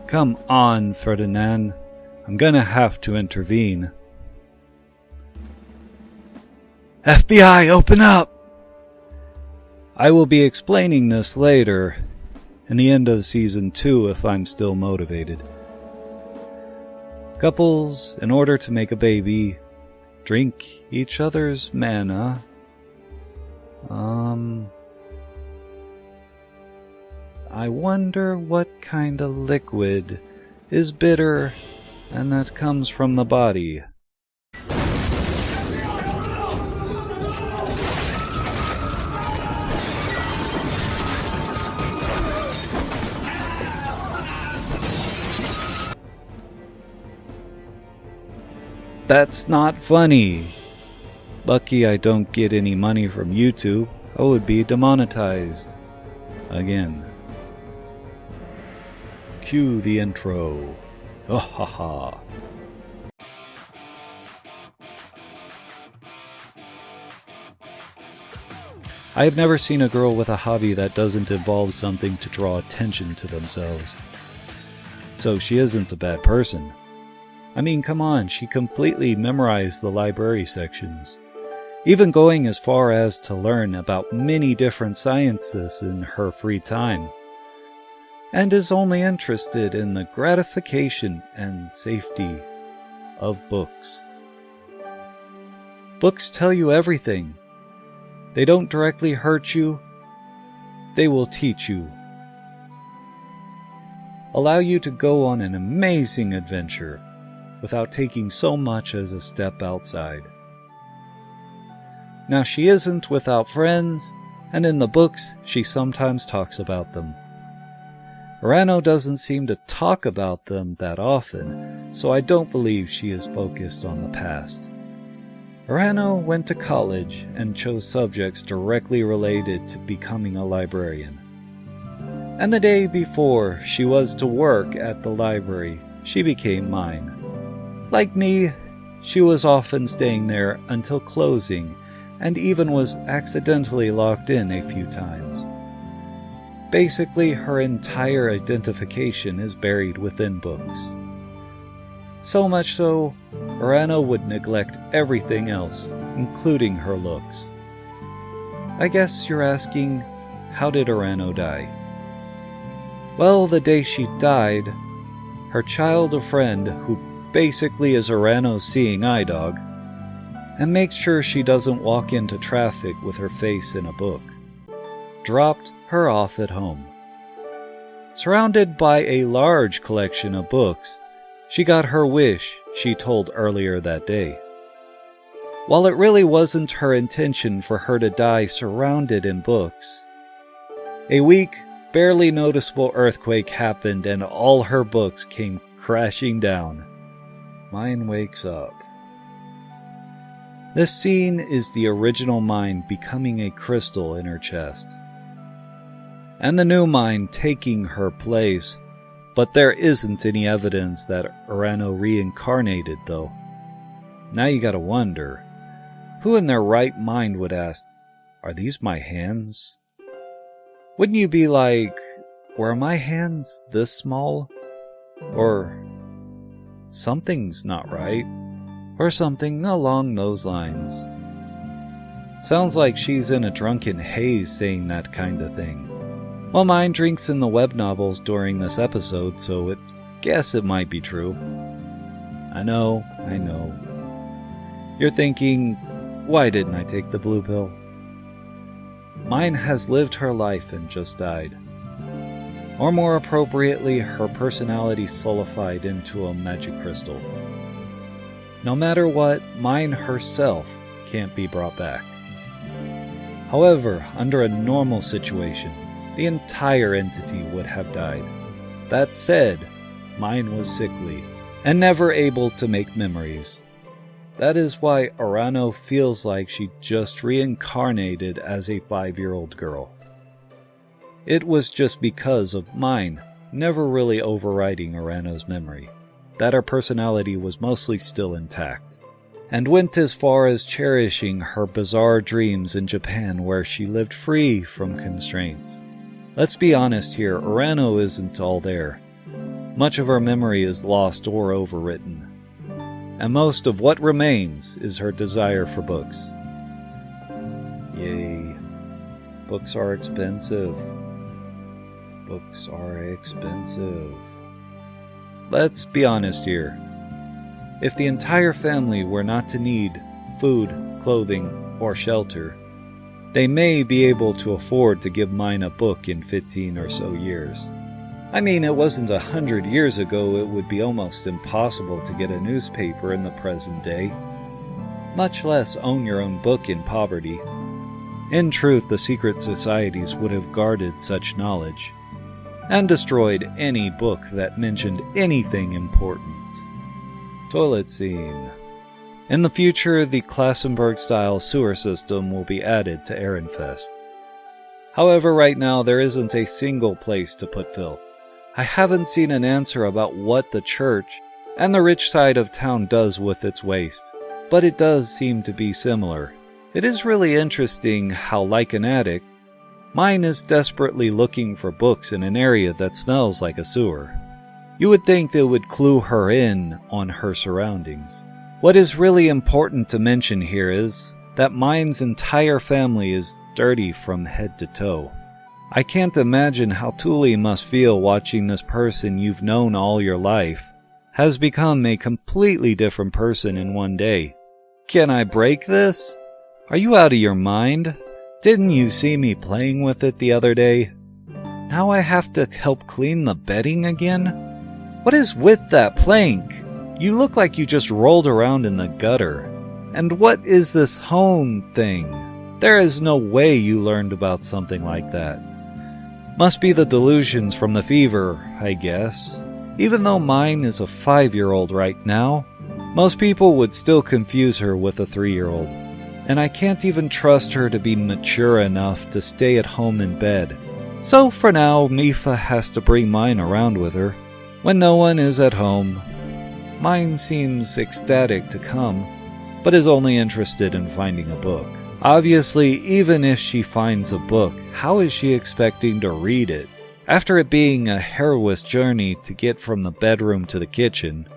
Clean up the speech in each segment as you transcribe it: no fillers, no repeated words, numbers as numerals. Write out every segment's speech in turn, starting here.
Come on, Ferdinand. I'm gonna have to intervene. FBI, open up! I will be explaining this later, in the end of Season 2 if I'm still motivated. Couples, in order to make a baby, drink each other's mana. I wonder what kind of liquid is bitter and that comes from the body. That's not funny. Lucky I don't get any money from YouTube. I would be demonetized. Again. Cue the intro. Oh ha ha. I have never seen a girl with a hobby that doesn't involve something to draw attention to themselves. So she isn't a bad person. I mean, come on, she completely memorized the library sections, even going as far as to learn about many different sciences in her free time, and is only interested in the gratification and safety of books. Books tell you everything. They don't directly hurt you, they will teach you. Allow you to go on an amazing adventure without taking so much as a step outside. Now she isn't without friends, and in the books she sometimes talks about them. Urano doesn't seem to talk about them that often, so I don't believe she is focused on the past. Urano went to college and chose subjects directly related to becoming a librarian. And the day before she was to work at the library, she became Myne. Like me, she was often staying there until closing, and even was accidentally locked in a few times. Basically, her entire identification is buried within books. So much so, Urano would neglect everything else, including her looks. I guess you're asking, how did Urano die? Well, the day she died, her child friend, who basically is Urano's seeing eye dog, and makes sure she doesn't walk into traffic with her face in a book, dropped her off at home. Surrounded by a large collection of books, she got her wish she told earlier that day. While it really wasn't her intention for her to die surrounded in books, a weak, barely noticeable earthquake happened and all her books came crashing down. Myne wakes up. This scene is the original Myne becoming a crystal in her chest, and the new Myne taking her place, but there isn't any evidence that Urano reincarnated, though. Now you gotta wonder, who in their right mind would ask, are these my hands? Wouldn't you be like, were my hands this small? Or something's not right, or something along those lines. Sounds like she's in a drunken haze saying that kind of thing. Well, Myne drinks in the web novels during this episode, so guess it might be true. I know. You're thinking, why didn't I take the blue pill? Myne has lived her life and just died. Or more appropriately, her personality solidified into a magic crystal. No matter what, Myne herself can't be brought back. However, under a normal situation, the entire entity would have died. That said, Myne was sickly, and never able to make memories. That is why Urano feels like she just reincarnated as a 5-year-old girl. It was just because of Myne never really overriding Urano's memory, that her personality was mostly still intact, and went as far as cherishing her bizarre dreams in Japan where she lived free from constraints. Let's be honest here, Urano isn't all there. Much of her memory is lost or overwritten, and most of what remains is her desire for books. Yay. Books are expensive. Books are expensive. Let's be honest here. If the entire family were not to need food, clothing, or shelter, they may be able to afford to give Myne a book in 15 or so years. I mean, it wasn't 100 years ago it would be almost impossible to get a newspaper in the present day, much less own your own book in poverty. In truth, the secret societies would have guarded such knowledge, and destroyed any book that mentioned anything important. Toilet scene. In the future, the Klassenberg-style sewer system will be added to Ehrenfest. However, right now there isn't a single place to put filth. I haven't seen an answer about what the church and the rich side of town does with its waste, but it does seem to be similar. It is really interesting how, like an addict, Myne is desperately looking for books in an area that smells like a sewer. You would think that would clue her in on her surroundings. What is really important to mention here is that Myne's entire family is dirty from head to toe. I can't imagine how Tuli must feel watching this person you've known all your life has become a completely different person in one day. Can I break this? Are you out of your mind? Didn't you see me playing with it the other day? Now I have to help clean the bedding again? What is with that plank? You look like you just rolled around in the gutter. And what is this home thing? There is no way you learned about something like that. Must be the delusions from the fever, I guess. Even though Myne is a 5-year-old right now, most people would still confuse her with a 3-year-old. And I can't even trust her to be mature enough to stay at home in bed. So for now, Mifa has to bring Myne around with her when no one is at home. Myne seems ecstatic to come, but is only interested in finding a book. Obviously, even if she finds a book, how is she expecting to read it? After it being a perilous journey to get from the bedroom to the kitchen,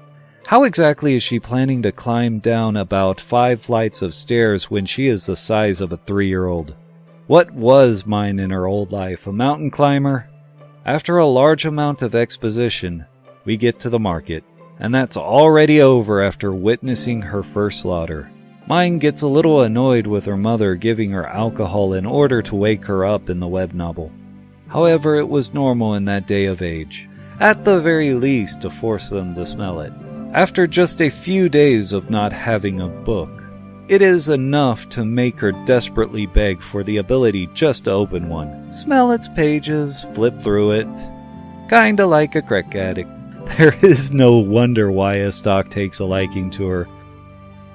how exactly is she planning to climb down about 5 flights of stairs when she is the size of a 3-year-old? What was Myne in her old life, a mountain climber? After a large amount of exposition, we get to the market, and that's already over after witnessing her first slaughter. Myne gets a little annoyed with her mother giving her alcohol in order to wake her up in the web novel. However, it was normal in that day of age, at the very least to force them to smell it. After just a few days of not having a book, it is enough to make her desperately beg for the ability just to open one, smell its pages, flip through it, kinda like a crack addict. There is no wonder why Estox takes a liking to her.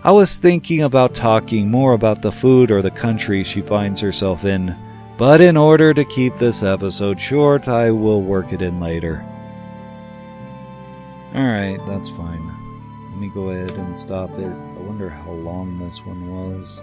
I was thinking about talking more about the food or the country she finds herself in, but in order to keep this episode short, I will work it in later. Alright, that's fine. Let me go ahead and stop it. I wonder how long this one was.